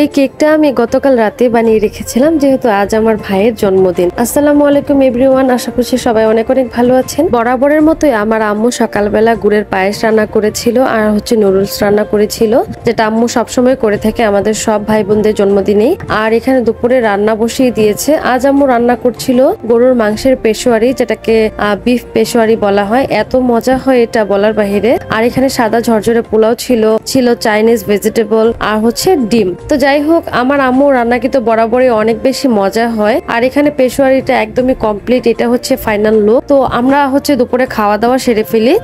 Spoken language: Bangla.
এই কেকটা আমি গতকাল রাতে বানিয়ে রেখেছিলাম, যেহেতু আজ আমার ভাইয়ের জন্মদিন। আসসালামু আলাইকুম এভরিওয়ান, আশা করছি সবাই অনেক অনেক ভালো আছেন। বরাবরের মতোই আমার আম্মু সকালবেলা গুড়ের পায়েস রান্না করেছিল আর নুডলস রান্না করেছিল, যেটা আম্মু সবসময় করে থাকে আমাদের সব ভাই বোনদের জন্মদিনেই। আর এখানে দুপুরে রান্না বসিয়ে দিয়েছে। আজ আম্মু রান্না করছিল গরুর মাংসের পেশোয়ারি, যেটাকে বিফ পেশোয়ারি বলা হয়। এত মজা হয় এটা বলার বাহিরে। আর এখানে সাদা ঝরঝরে পোলাও ছিল চাইনিজ ভেজিটেবল আর ডিম। তো যাই হোক, আমার আম্মু রান্না কিন্তু বরাবরই অনেক বেশি মজা হয়। আর এখানে পেশোয়ারিটা একদমই কমপ্লিট, এটা ফাইনাল লুক। তো আমরা দুপুরে খাওয়া দাওয়া সেরে ফেলি।